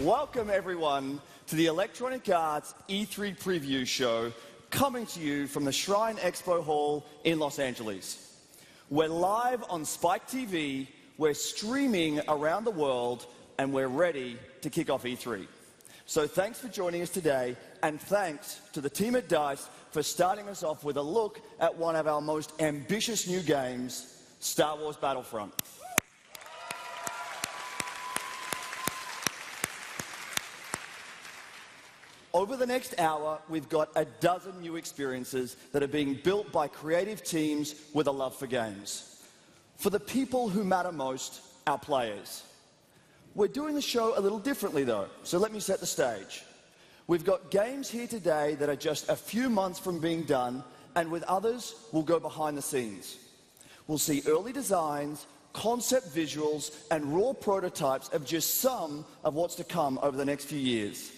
Welcome everyone to the Electronic Arts E3 preview show, coming to you from the Shrine Expo Hall in Los Angeles. We're live on Spike TV, we're streaming around the world, and we're ready to kick off E3. So thanks for joining us today, and thanks to the team at DICE for starting us off with a look at one of our most ambitious new games, Star Wars Battlefront. Over the next hour, we've got a dozen new experiences that are being built by creative teams with a love for games. For the people who matter most, our players. We're doing the show a little differently though, so let me set the stage. We've got games here today that are just a few months from being done, and with others, we'll go behind the scenes. We'll see early designs, concept visuals, and raw prototypes of just some of what's to come over the next few years.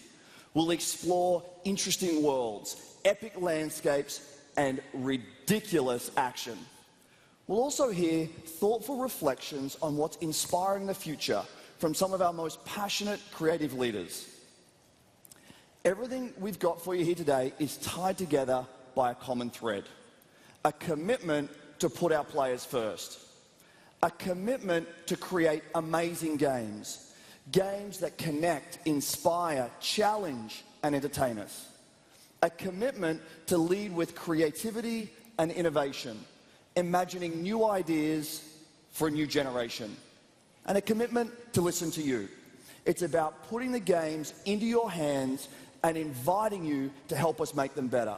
We'll explore interesting worlds, epic landscapes, and ridiculous action. We'll also hear thoughtful reflections on what's inspiring the future from some of our most passionate creative leaders. Everything we've got for you here today is tied together by a common thread. A commitment to put our players first. A commitment to create amazing games. Games that connect, inspire, challenge, and entertain us. A commitment to lead with creativity and innovation, imagining new ideas for a new generation. And a commitment to listen to you. It's about putting the games into your hands and inviting you to help us make them better.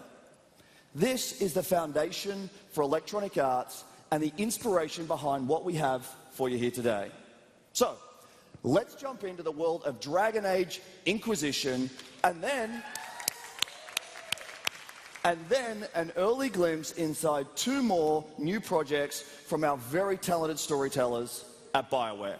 This is the foundation for Electronic Arts and the inspiration behind what we have for you here today. So, let's jump into the world of Dragon Age Inquisition, and then an early glimpse inside two more new projects from our very talented storytellers at BioWare.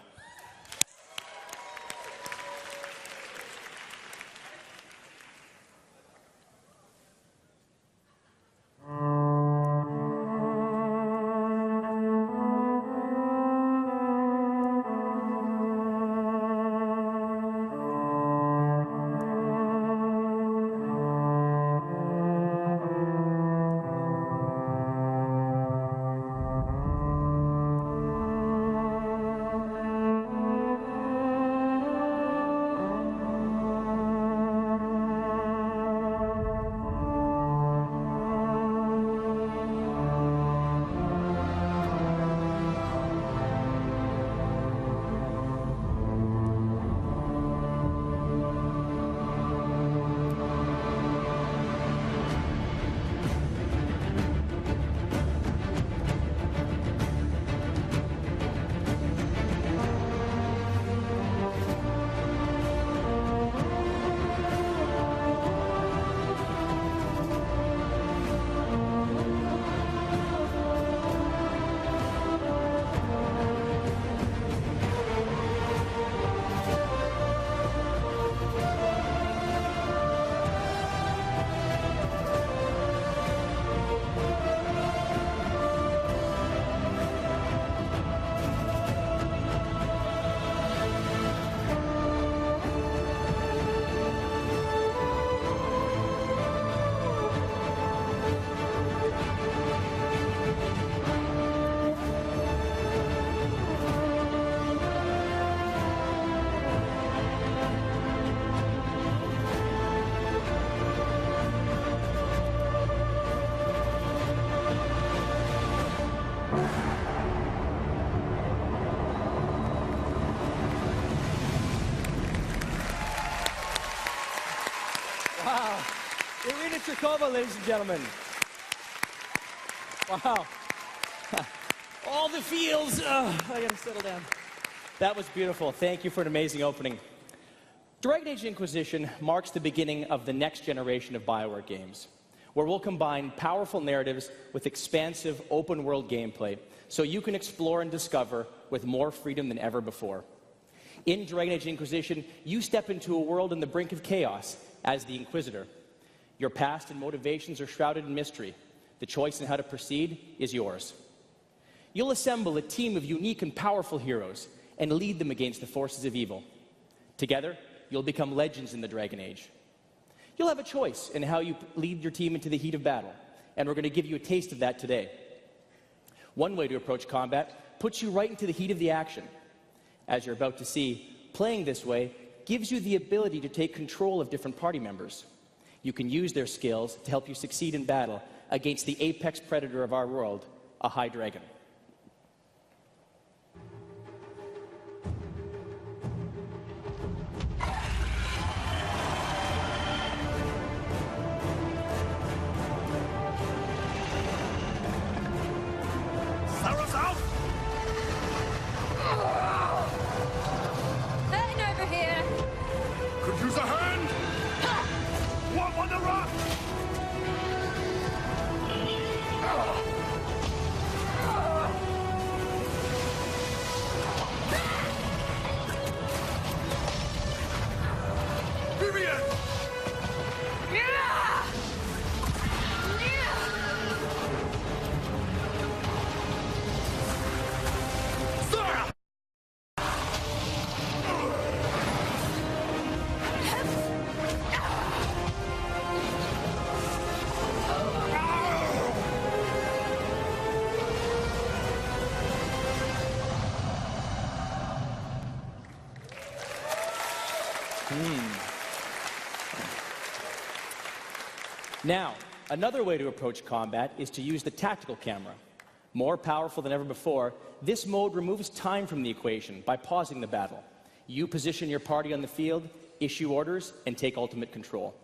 Wow. Irina Chirkova, ladies and gentlemen. Wow. All the feels. I gotta settle down. That was beautiful. Thank you for an amazing opening. Dragon Age Inquisition marks the beginning of the next generation of BioWare games, where we'll combine powerful narratives with expansive open-world gameplay, so you can explore and discover with more freedom than ever before. In Dragon Age Inquisition, you step into a world on the brink of chaos as the Inquisitor. Your past and motivations are shrouded in mystery. The choice in how to proceed is yours. You'll assemble a team of unique and powerful heroes and lead them against the forces of evil. Together, you'll become legends in the Dragon Age. You'll have a choice in how you lead your team into the heat of battle, and we're going to give you a taste of that today. One way to approach combat puts you right into the heat of the action. As you're about to see, playing this way gives you the ability to take control of different party members. You can use their skills to help you succeed in battle against the apex predator of our world, a high dragon. Now, another way to approach combat is to use the tactical camera. More powerful than ever before, this mode removes time from the equation by pausing the battle. You position your party on the field, issue orders, and take ultimate control.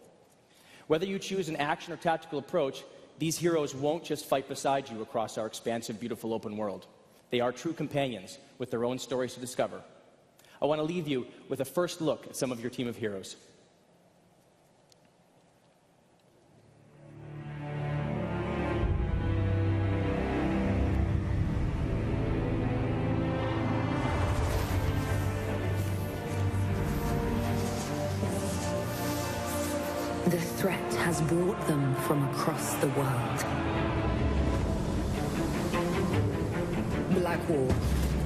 Whether you choose an action or tactical approach, these heroes won't just fight beside you across our expansive, beautiful open world. They are true companions with their own stories to discover. I want to leave you with a first look at some of your team of heroes. The threat has brought them from across the world. Blackwall,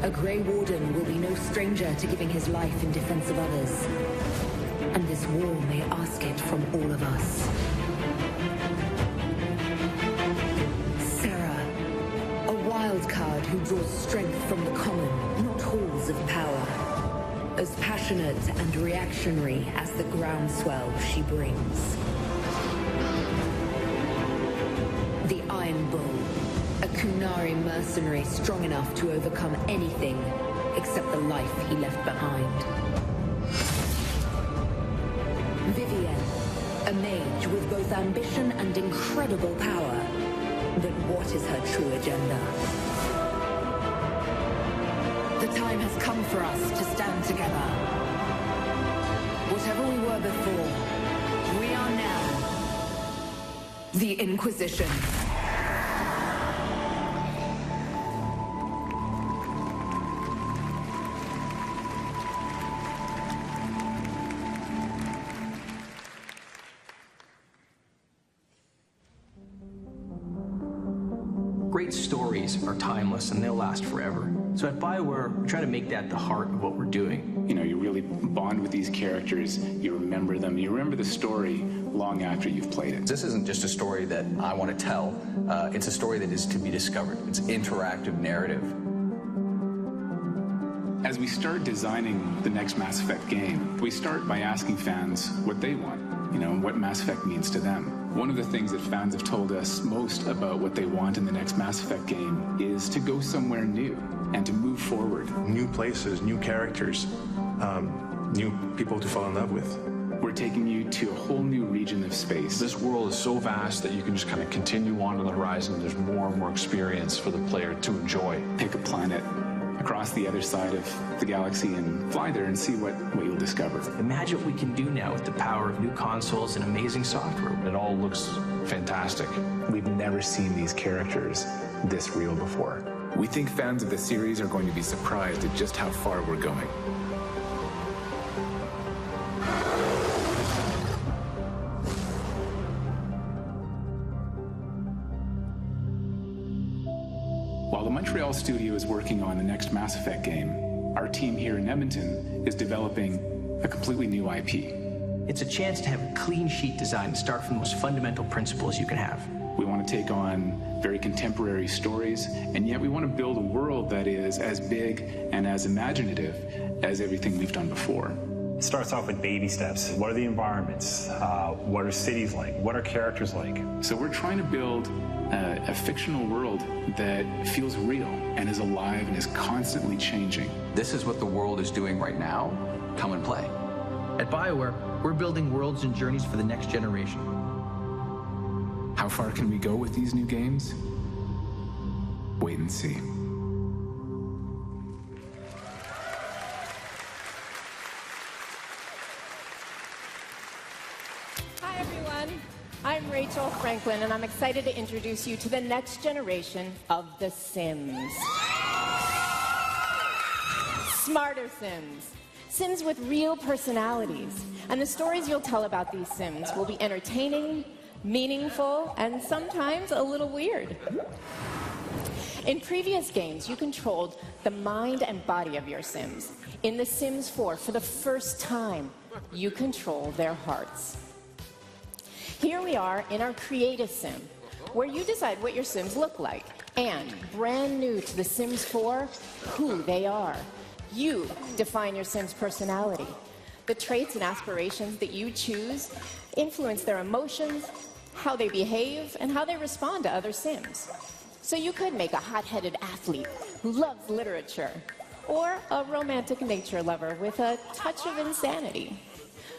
a Grey Warden, will be no stranger to giving his life in defense of others. And this war may ask it from all of us. Serra, a wild card who draws strength from the common, not halls of power. As passionate and reactionary as the groundswell she brings. The Iron Bull, a Kunari mercenary strong enough to overcome anything except the life he left behind. Vivienne, a mage with both ambition and incredible power. But what is her true agenda? The time has come for us to stand together. Whatever we were before, we are now the Inquisition. Great stories are timeless and they'll last forever. So at BioWare, we try to make that the heart of what we're doing. You know, you really bond with these characters, you remember them, you remember the story long after you've played it. This isn't just a story that I want to tell, it's a story that is to be discovered. It's interactive narrative. As we start designing the next Mass Effect game, we start by asking fans what they want, you know, what Mass Effect means to them. One of the things that fans have told us most about what they want in the next Mass Effect game is to go somewhere new and to move forward. New places, new characters, new people to fall in love with. We're taking you to a whole new region of space. This world is so vast that you can just kind of continue on to the horizon. There's more and more experience for the player to enjoy. Pick a planet across the other side of the galaxy and fly there and see what you'll discover. Imagine what we can do now with the power of new consoles and amazing software. It all looks fantastic. We've never seen these characters this real before. We think fans of the series are going to be surprised at just how far we're going. While the Montreal studio is working on the next Mass Effect game, our team here in Edmonton is developing a completely new IP. It's a chance to have a clean sheet design and start from the most fundamental principles you can have. We want to take on very contemporary stories, and yet we want to build a world that is as big and as imaginative as everything we've done before. It starts off with baby steps. What are the environments? What are cities like? What are characters like? So we're trying to build a fictional world that feels real and is alive and is constantly changing. This is what the world is doing right now. Come and play. At BioWare, we're building worlds and journeys for the next generation. How far can we go with these new games? Wait and see. Hi, everyone. I'm Rachel Franklin, and I'm excited to introduce you to the next generation of The Sims. Smarter Sims. Sims with real personalities. And the stories you'll tell about these Sims will be entertaining, meaningful, and sometimes a little weird. In previous games, you controlled the mind and body of your Sims. In The Sims 4, for the first time, you control their hearts. Here we are in our Create a Sim, where you decide what your Sims look like, and, brand new to The Sims 4, who they are. You define your Sims' personality. The traits and aspirations that you choose influence their emotions, how they behave, and how they respond to other Sims. So you could make a hot-headed athlete who loves literature, or a romantic nature lover with a touch of insanity.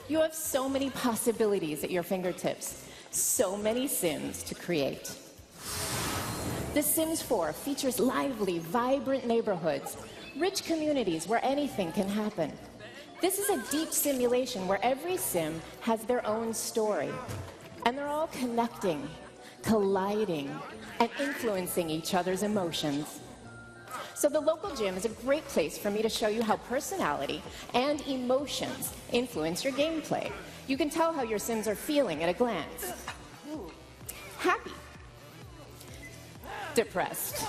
You have so many possibilities at your fingertips, so many Sims to create. The Sims 4 features lively, vibrant neighborhoods, rich communities where anything can happen. This is a deep simulation where every Sim has their own story, and they're all connecting, colliding, and influencing each other's emotions. So the local gym is a great place for me to show you how personality and emotions influence your gameplay. You can tell how your Sims are feeling at a glance. Happy. Depressed.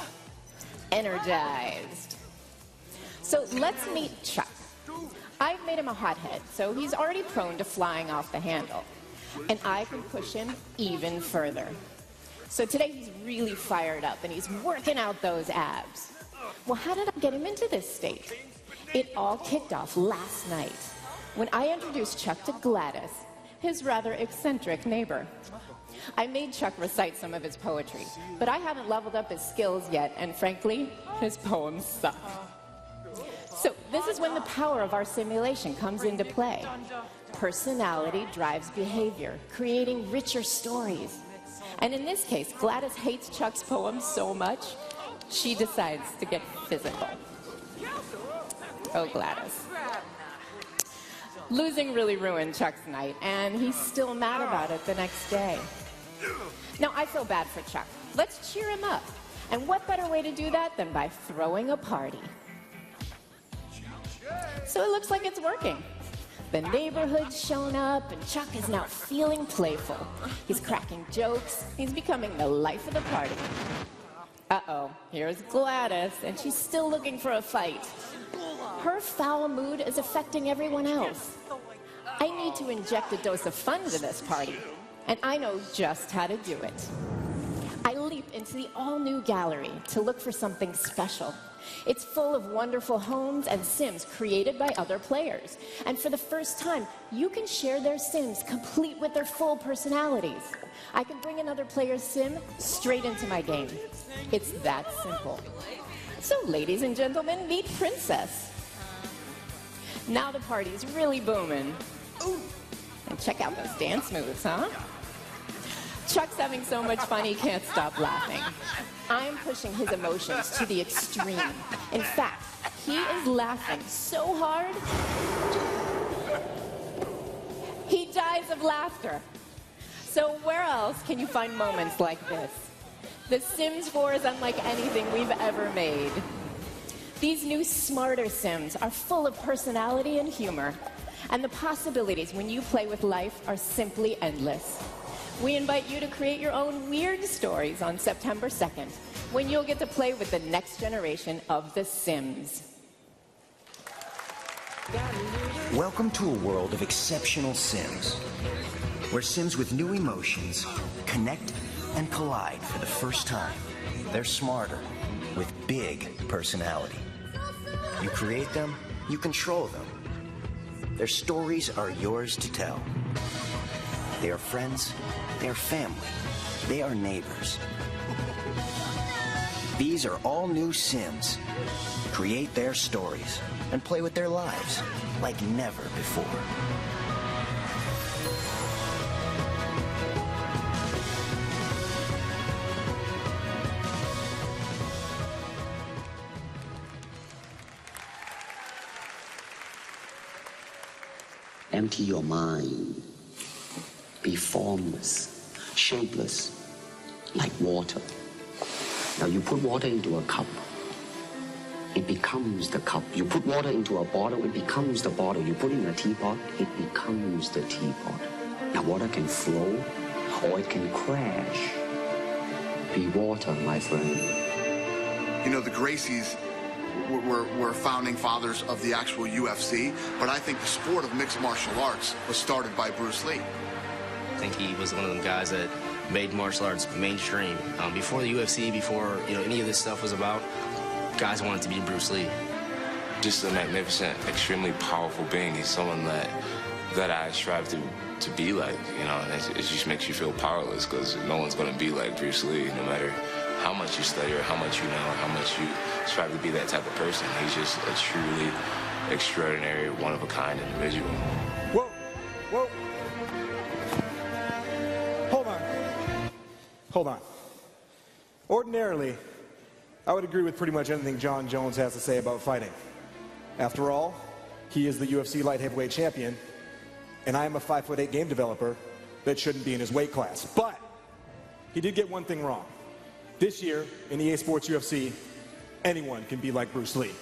Energized. So let's meet Chuck. I've made him a hothead, so he's already prone to flying off the handle. And I can push him even further. So today he's really fired up and he's working out those abs. Well, how did I get him into this state? It all kicked off last night when I introduced Chuck to Gladys, his rather eccentric neighbor. I made Chuck recite some of his poetry, but I haven't leveled up his skills yet, and frankly, his poems suck. So this is when the power of our simulation comes into play. Personality drives behavior, creating richer stories. And in this case, Gladys hates Chuck's poems so much, she decides to get physical. Oh, Gladys. Losing really ruined Chuck's night, and he's still mad about it the next day. Now, I feel bad for Chuck. Let's cheer him up. And what better way to do that than by throwing a party? So it looks like it's working. The neighborhood's shown up, and Chuck is now feeling playful. He's cracking jokes. He's becoming the life of the party. Uh-oh, here's Gladys, and she's still looking for a fight. Her foul mood is affecting everyone else. I need to inject a dose of fun to this party, and I know just how to do it. I leap into the all-new gallery to look for something special. It's full of wonderful homes and Sims created by other players. And for the first time, you can share their Sims complete with their full personalities. I can bring another player's Sim straight into my game. It's that simple. So, ladies and gentlemen, meet Princess. Now the party's really booming. Ooh. And check out those dance moves, huh? Chuck's having so much fun he can't stop laughing. I'm pushing his emotions to the extreme. In fact, he is laughing so hard, he dies of laughter. So where else can you find moments like this? The Sims 4 is unlike anything we've ever made. These new smarter Sims are full of personality and humor, and the possibilities when you play with life are simply endless. We invite you to create your own weird stories on September 2nd, when you'll get to play with the next generation of The Sims. Welcome to a world of exceptional Sims, where Sims with new emotions connect and collide for the first time. They're smarter, with big personality. You create them, you control them. Their stories are yours to tell. They are friends, they are family, they are neighbors. These are all new Sims. Create their stories and play with their lives like never before. Empty your mind. Be formless, shapeless, like water. Now you put water into a cup, it becomes the cup. You put water into a bottle, it becomes the bottle. You put it in a teapot, it becomes the teapot. Now water can flow or it can crash. Be water, my friend. You know, the Gracies were founding fathers of the actual UFC, but I think the sport of mixed martial arts was started by Bruce Lee. I think he was one of them guys that made martial arts mainstream. Before the UFC, before any of this stuff was about, guys wanted to be Bruce Lee. Just a magnificent, extremely powerful being. He's someone that I strive to be like, and it just makes you feel powerless because no one's going to be like Bruce Lee, no matter how much you study or how much you know or how much you strive to be that type of person. He's just a truly extraordinary, one-of-a-kind individual. Whoa, whoa. Hold on. Ordinarily, I would agree with pretty much anything Jon Jones has to say about fighting. After all, he is the UFC light heavyweight champion, and I am a 5'8" game developer that shouldn't be in his weight class. But he did get one thing wrong. This year, in EA Sports UFC, anyone can be like Bruce Lee.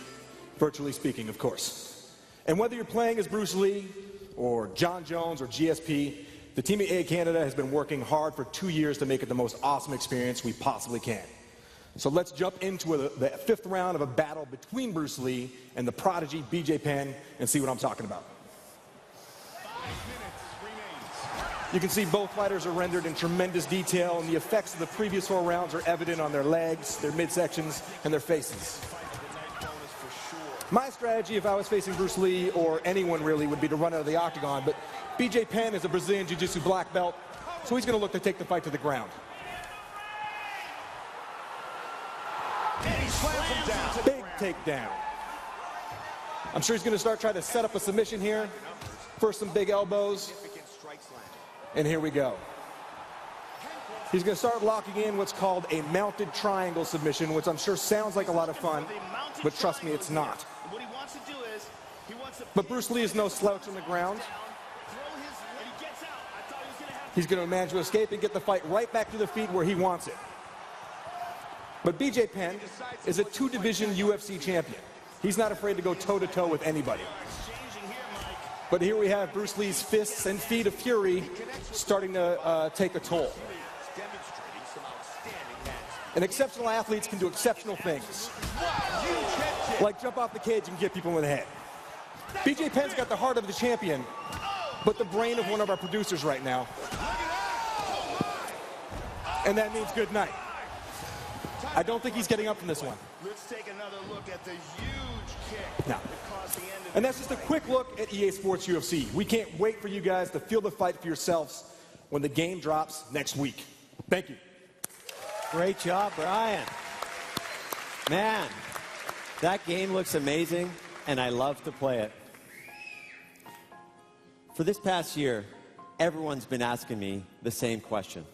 Virtually speaking, of course. And whether you're playing as Bruce Lee, or Jon Jones, or GSP, the team at EA Canada has been working hard for 2 years to make it the most awesome experience we possibly can. So let's jump into the fifth round of a battle between Bruce Lee and the prodigy BJ Penn and see what I'm talking about. You can see both fighters are rendered in tremendous detail, and the effects of the previous 4 rounds are evident on their legs, their midsections, and their faces. My strategy, if I was facing Bruce Lee, or anyone really, would be to run out of the octagon, but BJ Penn is a Brazilian Jiu-Jitsu black belt, so he's going to look to take the fight to the ground. Big takedown. I'm sure he's going to start trying to set up a submission here. First, some big elbows. And here we go. He's going to start locking in what's called a mounted triangle submission, which I'm sure sounds like a lot of fun, but trust me, it's not. But Bruce Lee is no slouch on the ground. He's going to manage to escape and get the fight right back to the feet where he wants it. But BJ Penn is a 2-division UFC champion. He's not afraid to go toe-to-toe with anybody. But here we have Bruce Lee's fists and feet of fury starting to take a toll. And exceptional athletes can do exceptional things, like jump off the cage and get people in the head. BJ Penn's got the heart of the champion, but the brain of one of our producers right now. And that means good night. I don't think he's getting up from this one. Let's take another look at the huge kick. No. And that's just a quick look at EA Sports UFC. We can't wait for you guys to feel the fight for yourselves when the game drops next week. Thank you. Great job, Brian. Man, that game looks amazing, and I love to play it. For this past year, everyone's been asking me the same question.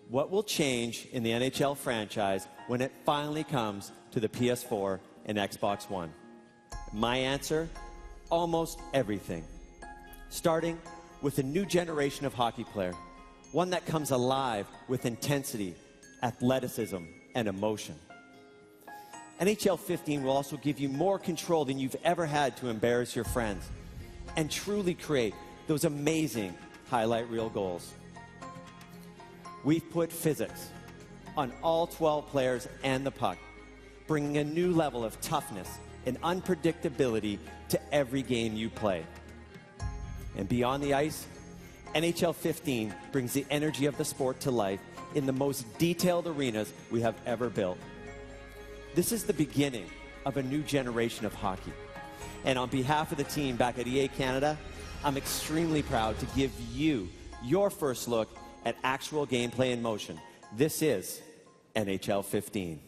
What will change in the NHL franchise when it finally comes to the PS4 and Xbox One? My answer, almost everything. Starting with a new generation of hockey player, one that comes alive with intensity, athleticism, and emotion. NHL 15 will also give you more control than you've ever had to embarrass your friends and truly create those amazing highlight reel goals. We've put physics on all 12 players and the puck, bringing a new level of toughness, and unpredictability to every game you play. And beyond the ice, NHL 15 brings the energy of the sport to life in the most detailed arenas we have ever built. This is the beginning of a new generation of hockey. And on behalf of the team back at EA Canada, I'm extremely proud to give you your first look at actual gameplay in motion. This is NHL 15.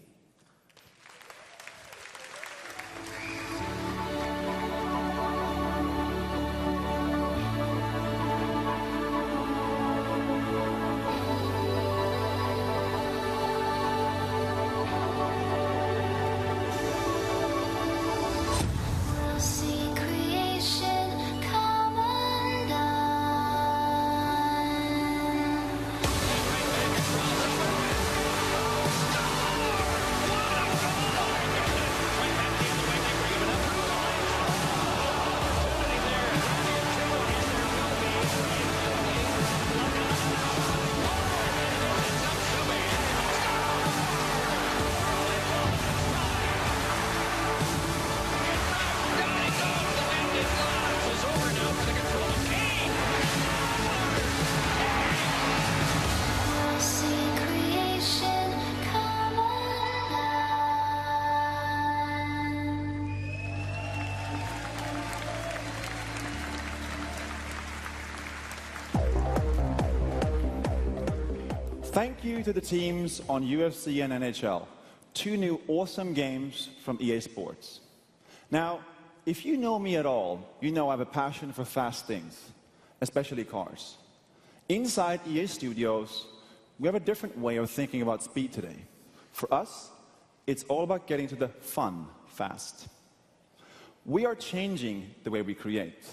Thank you to the teams on UFC and NHL. 2 new awesome games from EA Sports. Now, if you know me at all, you know I have a passion for fast things, especially cars. Inside EA Studios, we have a different way of thinking about speed today. For us, it's all about getting to the fun fast. We are changing the way we create.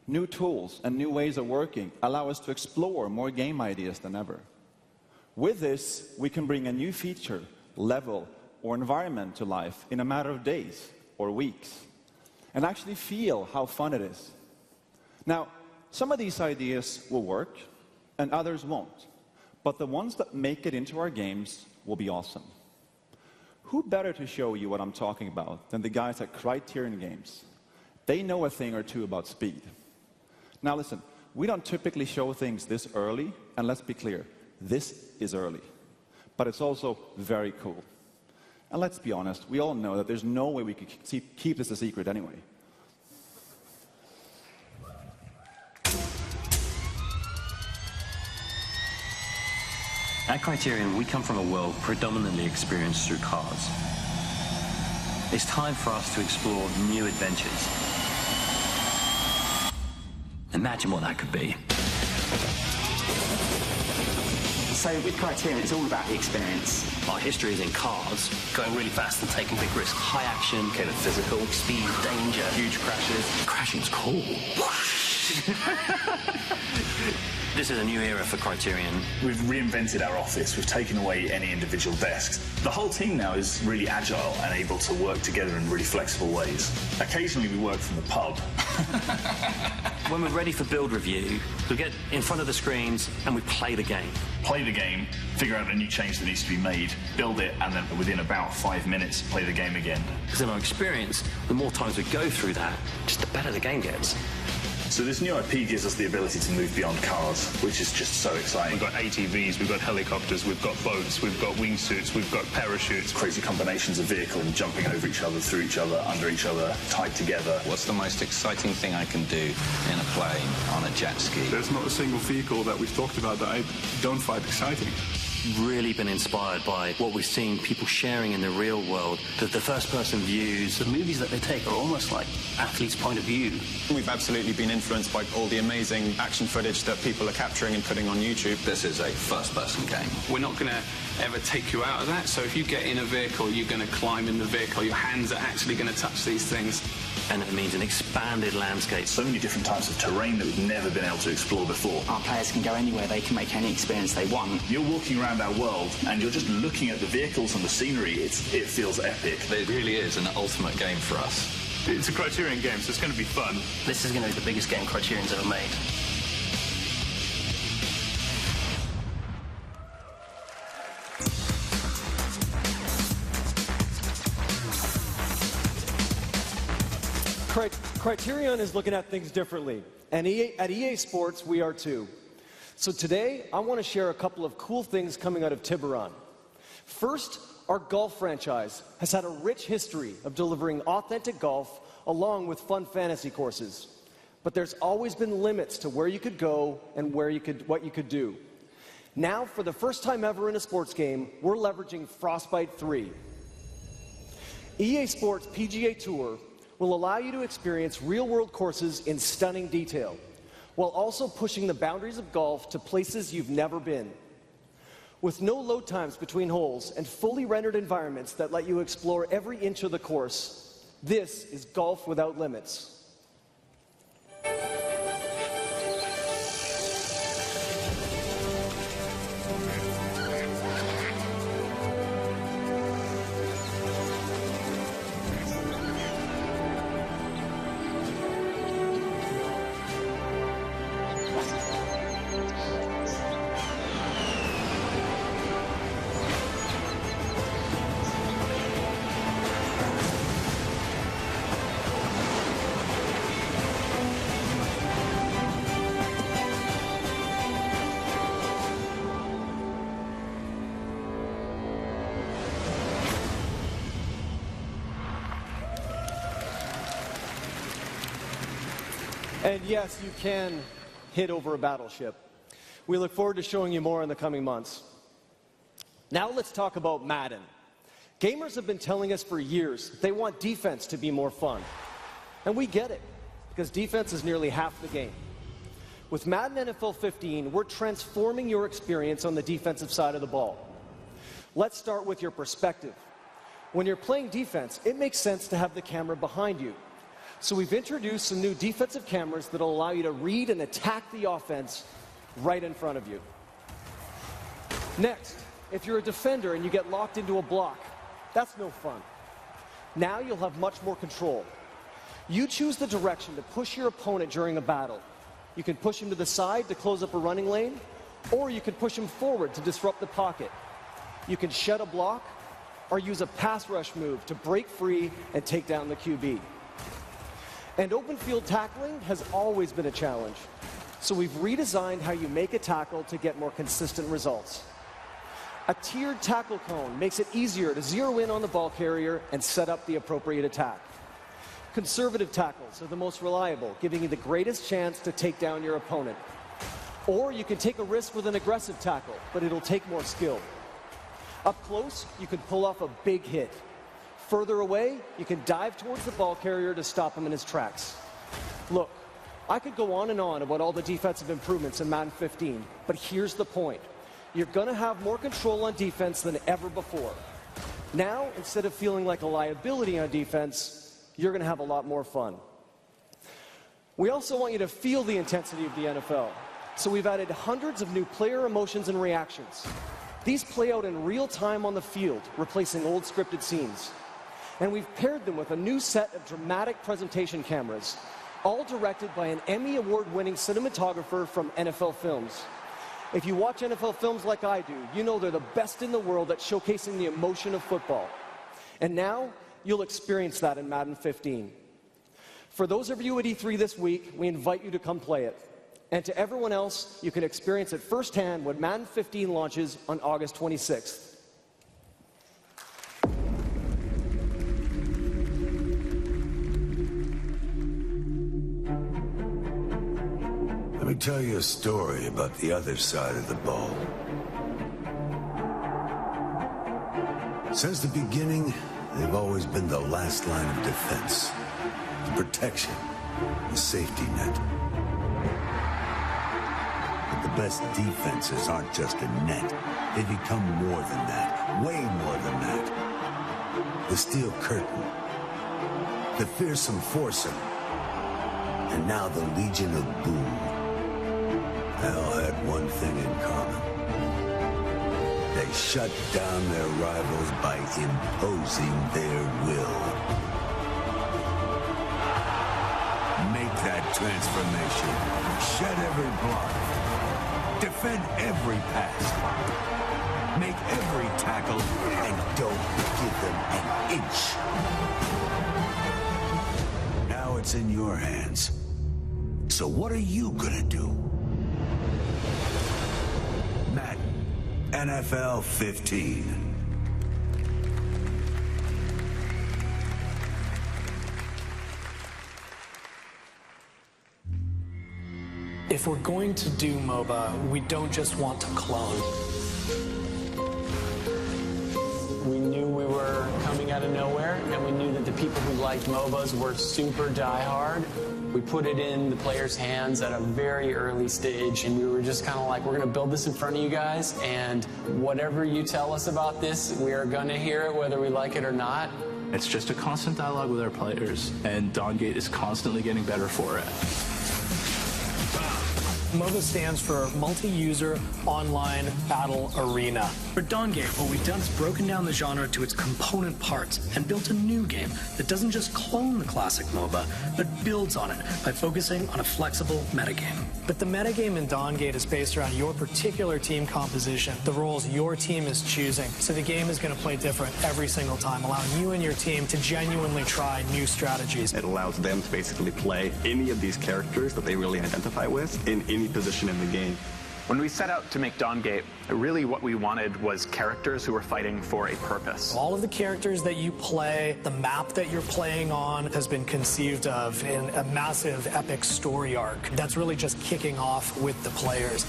New tools and new ways of working allow us to explore more game ideas than ever. With this, we can bring a new feature, level, or environment to life in a matter of days or weeks, and actually feel how fun it is. Now, some of these ideas will work, and others won't, but the ones that make it into our games will be awesome. Who better to show you what I'm talking about than the guys at Criterion Games? They know a thing or two about speed. Now listen, we don't typically show things this early, and let's be clear, this is early, but it's also very cool. And let's be honest, we all know that there's no way we could keep this a secret anyway. At Criterion, we come from a world predominantly experienced through cars. It's time for us to explore new adventures. Imagine what that could be. So with Criterion, it's all about the experience. Our history is in cars, going really fast and taking big risks. High action, kind of physical, speed, danger, huge crashes. Crashing's cool. This is a new era for Criterion. We've reinvented our office. We've taken away any individual desks. The whole team now is really agile and able to work together in really flexible ways. Occasionally we work from the pub. When we're ready for build review, we get in front of the screens and we play the game. Play the game, figure out a new change that needs to be made, build it, and then within about 5 minutes, play the game again. Because in our experience, the more times we go through that, just the better the game gets. So this new IP gives us the ability to move beyond cars, which is just so exciting. We've got ATVs, we've got helicopters, we've got boats, we've got wingsuits, we've got parachutes. Crazy combinations of vehicle and jumping over each other, through each other, under each other, tied together. What's the most exciting thing I can do in a plane, on a jet ski? There's not a single vehicle that we've talked about that I don't find exciting. Really been inspired by what we've seen people sharing in the real world, that the first-person views. The movies that they take are almost like athletes' point of view. We've absolutely been influenced by all the amazing action footage that people are capturing and putting on YouTube. This is a first-person game. We're not going to ever take you out of that, so if you get in a vehicle, you're going to climb in the vehicle. Your hands are actually going to touch these things. And it means an expanded landscape. So many different types of terrain that we've never been able to explore before. Our players can go anywhere, they can make any experience they want. You're walking around our world and you're just looking at the vehicles and the scenery. It feels epic. It really is an ultimate game for us. It's a Criterion game, so it's going to be fun. This is going to be the biggest game Criterion's ever made. Criterion is looking at things differently, and at EA Sports, we are too. So today, I want to share a couple of cool things coming out of Tiburon. First, our golf franchise has had a rich history of delivering authentic golf along with fun fantasy courses. But there's always been limits to where you could go and what you could do. Now, for the first time ever in a sports game, we're leveraging Frostbite 3. EA Sports PGA Tour will allow you to experience real-world courses in stunning detail, while also pushing the boundaries of golf to places you've never been. With no load times between holes and fully rendered environments that let you explore every inch of the course, this is golf without limits. And yes, you can hit over a battleship. We look forward to showing you more in the coming months. Now let's talk about Madden. Gamers have been telling us for years they want defense to be more fun. And we get it, because defense is nearly half the game. With Madden NFL 15, we're transforming your experience on the defensive side of the ball. Let's start with your perspective. When you're playing defense, it makes sense to have the camera behind you. So we've introduced some new defensive cameras that will allow you to read and attack the offense right in front of you. Next, if you're a defender and you get locked into a block, that's no fun. Now you'll have much more control. You choose the direction to push your opponent during a battle. You can push him to the side to close up a running lane, or you can push him forward to disrupt the pocket. You can shed a block, or use a pass rush move to break free and take down the QB. And open field tackling has always been a challenge. So we've redesigned how you make a tackle to get more consistent results. A tiered tackle cone makes it easier to zero in on the ball carrier and set up the appropriate attack. Conservative tackles are the most reliable, giving you the greatest chance to take down your opponent. Or you can take a risk with an aggressive tackle, but it'll take more skill. Up close, you can pull off a big hit. Further away, you can dive towards the ball carrier to stop him in his tracks. Look, I could go on and on about all the defensive improvements in Madden 15, but here's the point. You're going to have more control on defense than ever before. Now, instead of feeling like a liability on defense, you're going to have a lot more fun. We also want you to feel the intensity of the NFL, so we've added hundreds of new player emotions and reactions. These play out in real time on the field, replacing old scripted scenes. And we've paired them with a new set of dramatic presentation cameras, all directed by an Emmy Award-winning cinematographer from NFL Films. If you watch NFL Films like I do, you know they're the best in the world at showcasing the emotion of football. And now, you'll experience that in Madden 15. For those of you at E3 this week, we invite you to come play it. And to everyone else, you can experience it firsthand when Madden 15 launches on August 26th. Let me tell you a story about the other side of the ball. Since the beginning, they've always been the last line of defense, the protection, the safety net. But the best defenses aren't just a net. They become more than that, way more than that. The steel curtain, the fearsome foursome, and now the Legion of Boom. They all had one thing in common. They shut down their rivals by imposing their will. Make that transformation. Shed every block. Defend every pass. Make every tackle, and don't give them an inch. Now it's in your hands. So what are you gonna do? Madden NFL 15. If we're going to do MOBA, we don't just want to clone. We knew we were coming out of nowhere, and we knew that the people who liked MOBAs were super diehard. We put it in the players' hands at a very early stage, and we were just kind of like, we're going to build this in front of you guys, and whatever you tell us about this, we are going to hear it whether we like it or not. It's just a constant dialogue with our players, and Dawngate is constantly getting better for it. MOBA stands for Multi-User Online Battle Arena. For Dawngate, what we've done is broken down the genre to its component parts and built a new game that doesn't just clone the classic MOBA, but builds on it by focusing on a flexible metagame. But the metagame in Dawngate is based around your particular team composition, the roles your team is choosing. So the game is going to play different every single time, allowing you and your team to genuinely try new strategies. It allows them to basically play any of these characters that they really identify with in any position in the game. When we set out to make Dawngate, really what we wanted was characters who were fighting for a purpose. All of the characters that you play, the map that you're playing on, has been conceived of in a massive epic story arc that's really just kicking off with the players.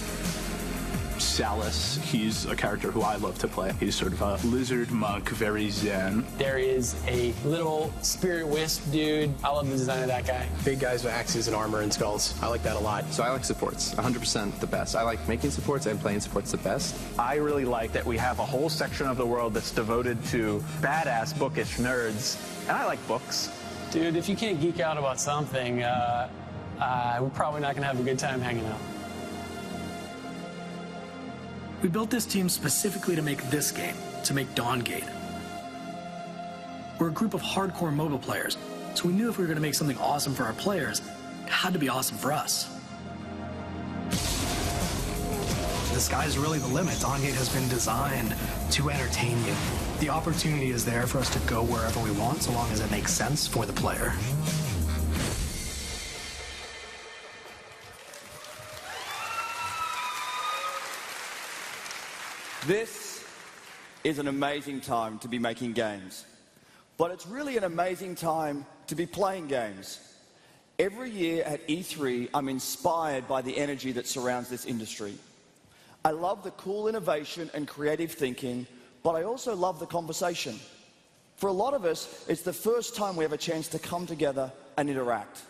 Salus, he's a character who I love to play. He's sort of a lizard monk, very zen. There is a little spirit wisp dude. I love the design of that guy. Big guys with axes and armor and skulls. I like that a lot. So I like supports, 100% the best. I like making supports and playing supports the best. I really like that we have a whole section of the world that's devoted to badass, bookish nerds. And I like books. Dude, if you can't geek out about something, we're probably not going to have a good time hanging out. We built this team specifically to make this game, to make Dawngate. We're a group of hardcore MOBA players, so we knew if we were going to make something awesome for our players, it had to be awesome for us. The sky's really the limit. Dawngate has been designed to entertain you. The opportunity is there for us to go wherever we want, so long as it makes sense for the player. This is an amazing time to be making games, but it's really an amazing time to be playing games. Every year at E3, I'm inspired by the energy that surrounds this industry. I love the cool innovation and creative thinking, but I also love the conversation. For a lot of us, it's the first time we have a chance to come together and interact.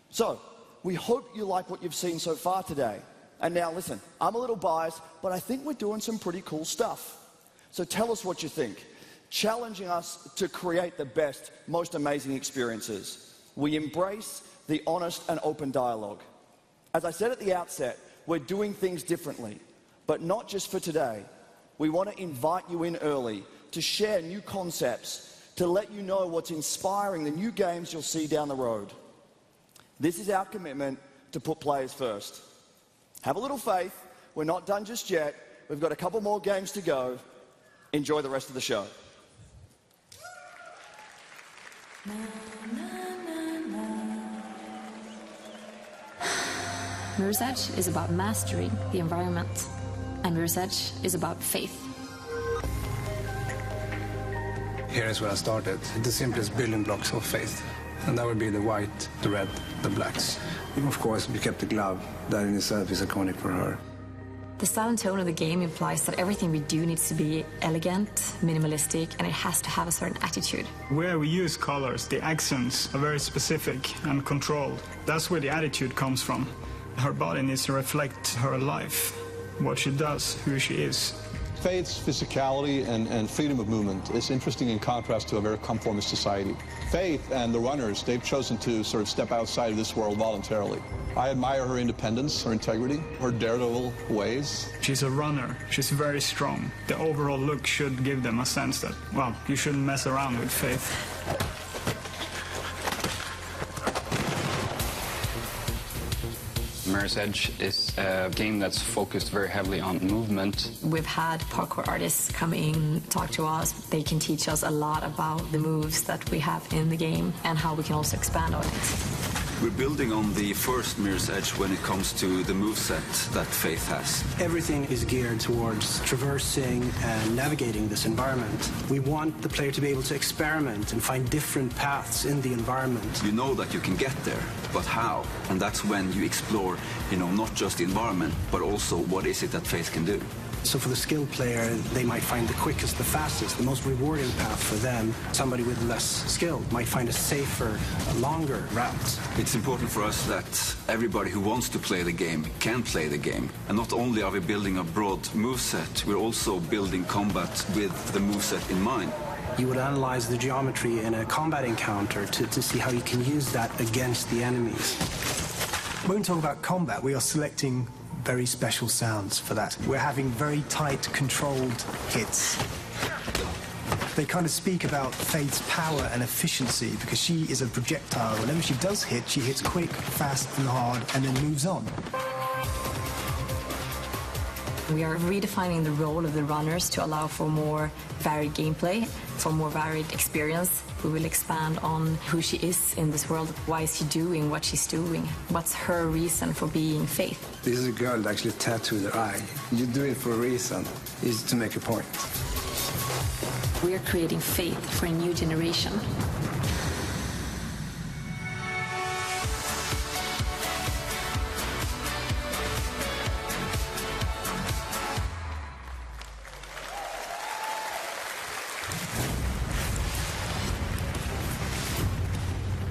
So, we hope you like what you've seen so far today. And now listen, I'm a little biased, but I think we're doing some pretty cool stuff. So tell us what you think, challenging us to create the best, most amazing experiences. We embrace the honest and open dialogue. As I said at the outset, we're doing things differently, but not just for today. We want to invite you in early to share new concepts, to let you know what's inspiring the new games you'll see down the road. This is our commitment to put players first. Have a little faith. We're not done just yet. We've got a couple more games to go. Enjoy the rest of the show. Mirror's Edge is about mastering the environment, and Mirror's Edge is about faith. Here is where I started. The simplest building blocks of faith. And that would be the white, the red, the blacks. And of course, we kept the glove. That in itself is iconic for her. The style and tone of the game implies that everything we do needs to be elegant, minimalistic, and it has to have a certain attitude. Where we use colors, the accents are very specific and controlled. That's where the attitude comes from. Her body needs to reflect her life, what she does, who she is. Faith's physicality and freedom of movement is interesting in contrast to a very conformist society. Faith and the runners, they've chosen to sort of step outside of this world voluntarily. I admire her independence, her integrity, her daredevil ways. She's a runner. She's very strong. The overall look should give them a sense that, well, you shouldn't mess around with Faith. Mirror's Edge is a game that's focused very heavily on movement. We've had parkour artists come in, talk to us. They can teach us a lot about the moves that we have in the game and how we can also expand on it. We're building on the first Mirror's Edge when it comes to the moveset that Faith has. Everything is geared towards traversing and navigating this environment. We want the player to be able to experiment and find different paths in the environment. You know that you can get there, but how? And that's when you explore, not just the environment, but also what is it that Faith can do. So for the skilled player, they might find the quickest, the fastest, the most rewarding path for them. Somebody with less skill might find a safer, longer route. It's important for us that everybody who wants to play the game can play the game. And not only are we building a broad moveset, we're also building combat with the moveset in mind. You would analyze the geometry in a combat encounter to see how you can use that against the enemies. When we talk about combat, we are selecting very special sounds for that. We're having very tight, controlled hits. They kind of speak about Faith's power and efficiency because she is a projectile. Whenever she does hit, she hits quick, fast and hard and then moves on. We are redefining the role of the runners to allow for more varied gameplay, for more varied experience. We will expand on who she is in this world. Why is she doing what she's doing? What's her reason for being Faith? This is a girl that actually tattooed her eye. You do it for a reason, is to make a point. We are creating Faith for a new generation.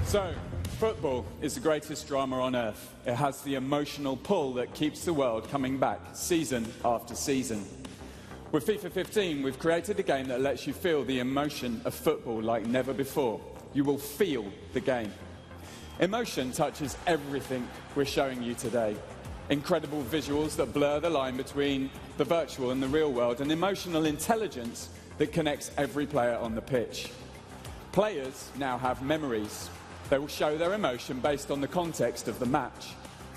So, football is the greatest drama on earth. It has the emotional pull that keeps the world coming back season after season. With FIFA 15, we've created a game that lets you feel the emotion of football like never before. You will feel the game. Emotion touches everything we're showing you today. Incredible visuals that blur the line between the virtual and the real world, and emotional intelligence that connects every player on the pitch. Players now have memories. They will show their emotion based on the context of the match,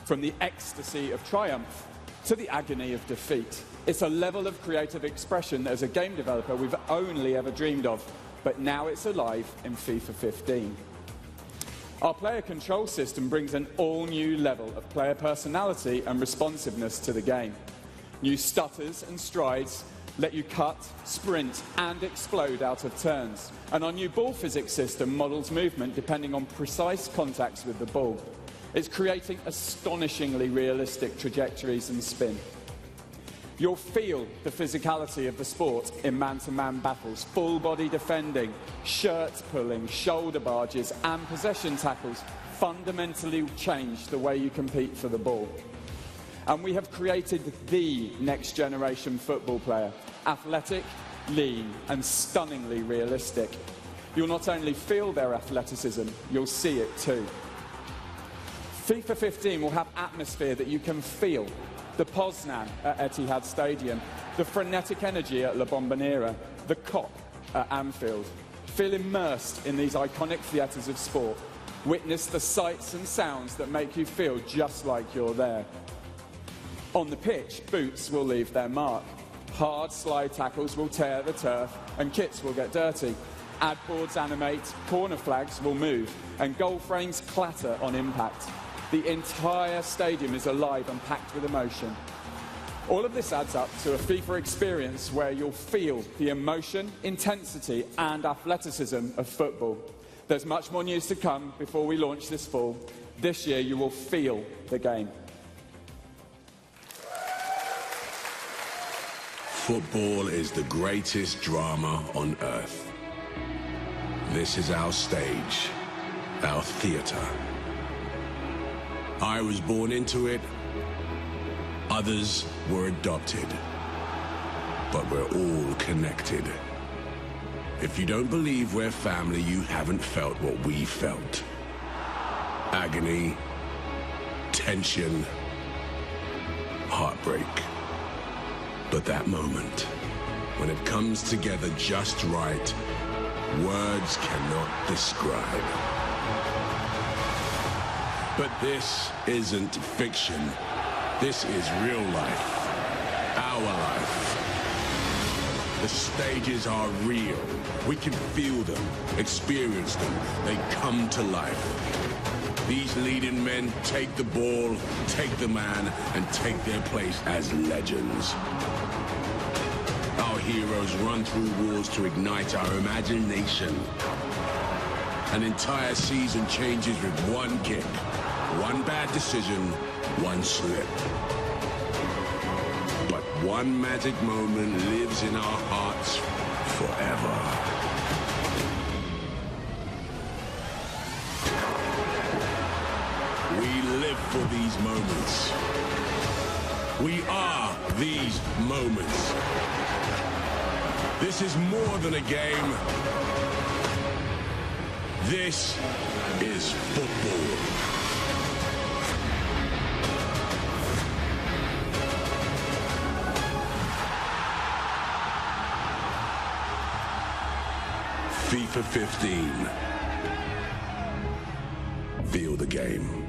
from the ecstasy of triumph to the agony of defeat. It's a level of creative expression that as a game developer we've only ever dreamed of, but now it's alive in FIFA 15. Our player control system brings an all-new level of player personality and responsiveness to the game. New stutters and strides let you cut, sprint and explode out of turns. And our new ball physics system models movement depending on precise contacts with the ball. It's creating astonishingly realistic trajectories and spin. You'll feel the physicality of the sport in man-to-man battles, full-body defending, shirt pulling, shoulder barges and possession tackles fundamentally change the way you compete for the ball. And we have created the next generation football player, athletic, lean and stunningly realistic. You'll not only feel their athleticism, you'll see it too. FIFA 15 will have atmosphere that you can feel. The Poznan at Etihad Stadium, the frenetic energy at La Bombonera, the Kop at Anfield. Feel immersed in these iconic theatres of sport. Witness the sights and sounds that make you feel just like you're there. On the pitch, boots will leave their mark. Hard slide tackles will tear the turf and kits will get dirty. Ad boards animate, corner flags will move and goal frames clatter on impact. The entire stadium is alive and packed with emotion. All of this adds up to a FIFA experience where you'll feel the emotion, intensity and athleticism of football. There's much more news to come before we launch this fall. This year you will feel the game. Football is the greatest drama on earth. This is our stage, our theater. I was born into it, others were adopted, but we're all connected. If you don't believe we're family, you haven't felt what we felt. Agony, tension, heartbreak. But that moment, when it comes together just right, words cannot describe. But this isn't fiction. This is real life. Our life. The stages are real. We can feel them, experience them. They come to life. These leading men take the ball, take the man, and take their place as legends. Our heroes run through walls to ignite our imagination. An entire season changes with one kick, one bad decision, one slip. But one magic moment lives in our hearts forever. We live for these moments. We are these moments. This is more than a game. This is football. FIFA 15. Feel the game.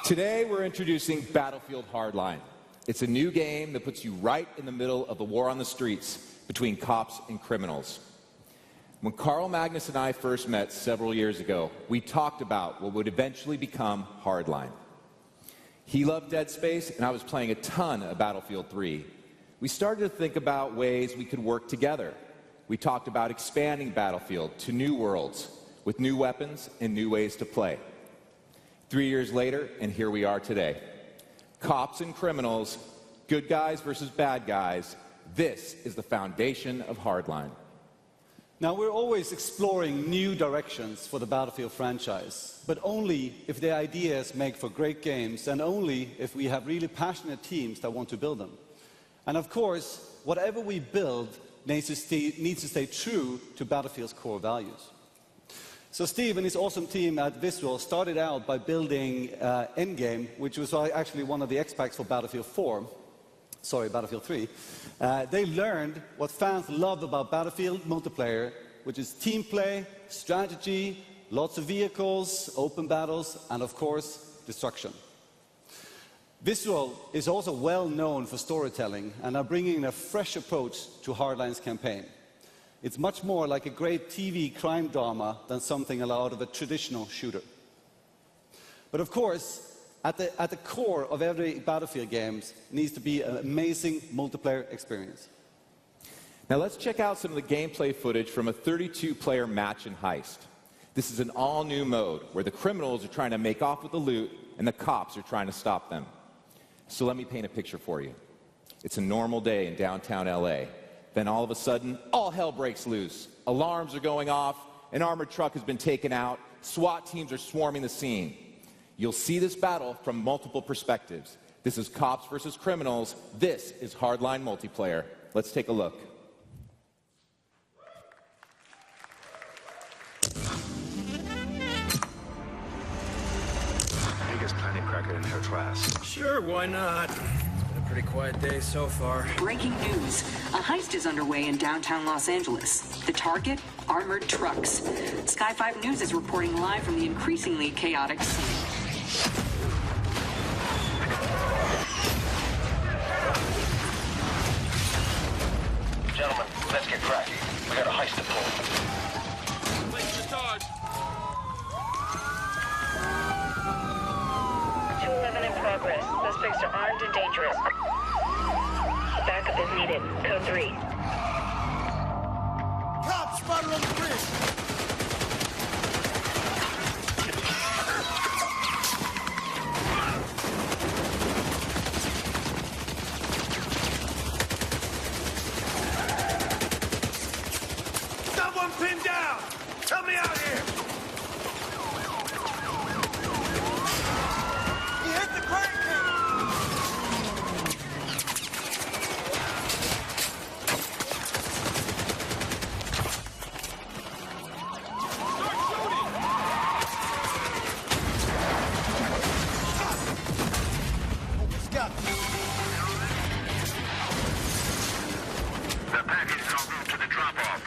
Today, we're introducing Battlefield Hardline. It's a new game that puts you right in the middle of the war on the streets between cops and criminals. When Carl Magnus and I first met several years ago, we talked about what would eventually become Hardline. He loved Dead Space, and I was playing a ton of Battlefield 3. We started to think about ways we could work together. We talked about expanding Battlefield to new worlds with new weapons and new ways to play. 3 years later, and here we are today. Cops and criminals, good guys versus bad guys, this is the foundation of Hardline. Now, we're always exploring new directions for the Battlefield franchise, but only if the ideas make for great games and only if we have really passionate teams that want to build them. And of course, whatever we build needs to stay true to Battlefield's core values. So Steve and his awesome team at Visual started out by building Endgame, which was actually one of the X-Packs for Battlefield 3. They learned what fans love about Battlefield multiplayer, which is team play, strategy, lots of vehicles, open battles, and of course, destruction. Visual is also well known for storytelling and are bringing a fresh approach to Hardline's campaign. It's much more like a great TV crime drama than something out of a traditional shooter. But of course, at the core of every Battlefield game needs to be an amazing multiplayer experience. Now let's check out some of the gameplay footage from a 32-player match in Heist. This is an all-new mode where the criminals are trying to make off with the loot and the cops are trying to stop them. So let me paint a picture for you. It's a normal day in downtown LA. Then all of a sudden, all hell breaks loose. Alarms are going off, an armored truck has been taken out, SWAT teams are swarming the scene. You'll see this battle from multiple perspectives. This is cops versus criminals. This is Hardline multiplayer. Let's take a look. Biggest planet cracker in her class. Sure, why not? Pretty quiet day so far. Breaking news. A heist is underway in downtown Los Angeles. The target? Armored trucks. Sky 5 News is reporting live from the increasingly chaotic scene. Gentlemen, let's get cracking. We got a heist to pull. Place your charge. 211 in progress. Suspects are armed and dangerous. Backup is needed. Code 3. on the bridge! Someone pinned down! Help me out here! He hit the crane! The package is en route to the drop-off.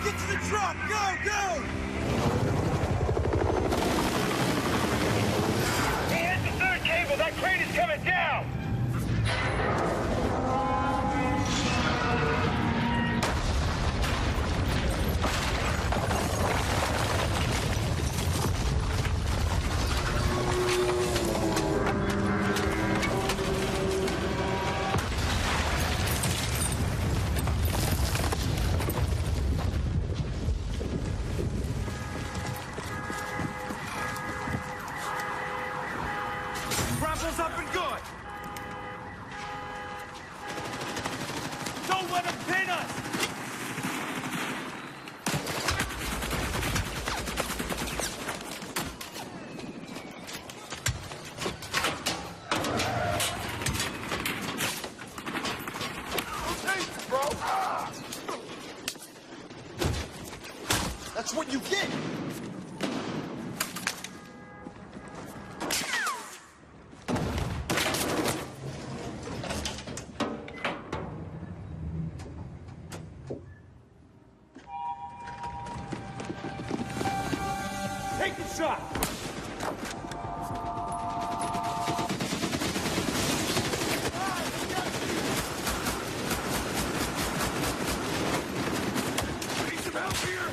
Get to the truck! Go, go! He hit the third cable! That crane is coming down! Grapple's up and good! Don't let him pin us! Hey, bro! That's what you get! Take the shot! Need some help here!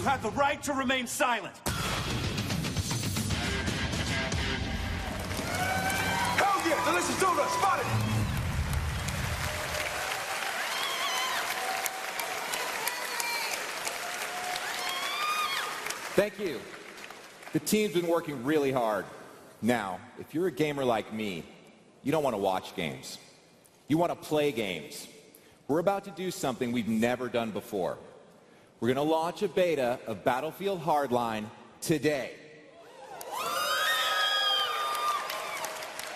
have the right to remain silent. Hell yeah! Delicious donut spotted! Thank you. The team's been working really hard. Now, if you're a gamer like me, you don't want to watch games. You want to play games. We're about to do something we've never done before. We're going to launch a beta of Battlefield Hardline today.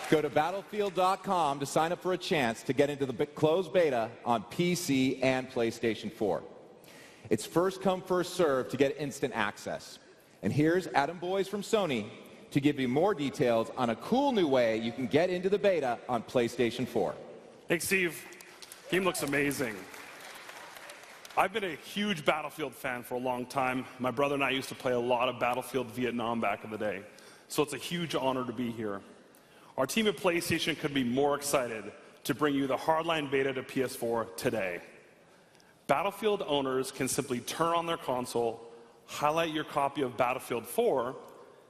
Go to Battlefield.com to sign up for a chance to get into the closed beta on PC and PlayStation 4. It's first come, first served to get instant access. And here's Adam Boyes from Sony to give you more details on a cool new way you can get into the beta on PlayStation 4. Thanks, Steve. Game looks amazing. I've been a huge Battlefield fan for a long time. My brother and I used to play a lot of Battlefield Vietnam back in the day. So it's a huge honor to be here. Our team at PlayStation could be more excited to bring you the Hardline beta to PS4 today. Battlefield owners can simply turn on their console, highlight your copy of Battlefield 4,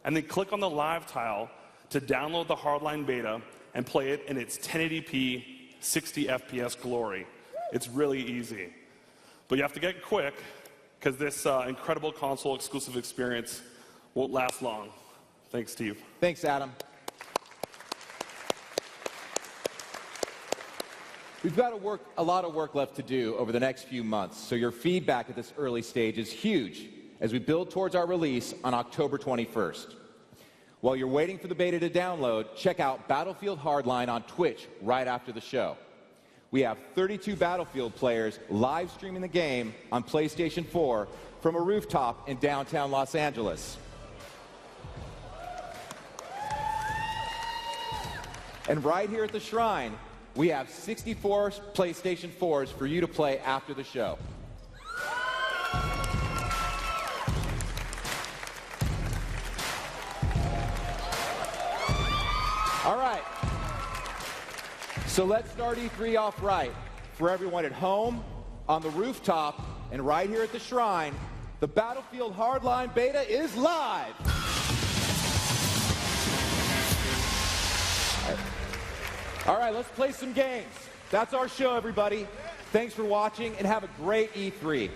and then click on the live tile to download the Hardline beta and play it in its 1080p 60 FPS glory. It's really easy. But you have to get quick, because this incredible console exclusive experience won't last long. Thanks, Steve. Thanks, Adam. We've got a lot of work left to do over the next few months, so your feedback at this early stage is huge as we build towards our release on October 21st. While you're waiting for the beta to download, check out Battlefield Hardline on Twitch right after the show. We have 32 Battlefield players live streaming the game on PlayStation 4 from a rooftop in downtown Los Angeles. And right here at the Shrine, we have 64 PlayStation 4s for you to play after the show. All right. So let's start E3 off right. For everyone at home, on the rooftop, and right here at the Shrine, the Battlefield Hardline beta is live. All right, let's play some games. That's our show, everybody. Thanks for watching, and have a great E3.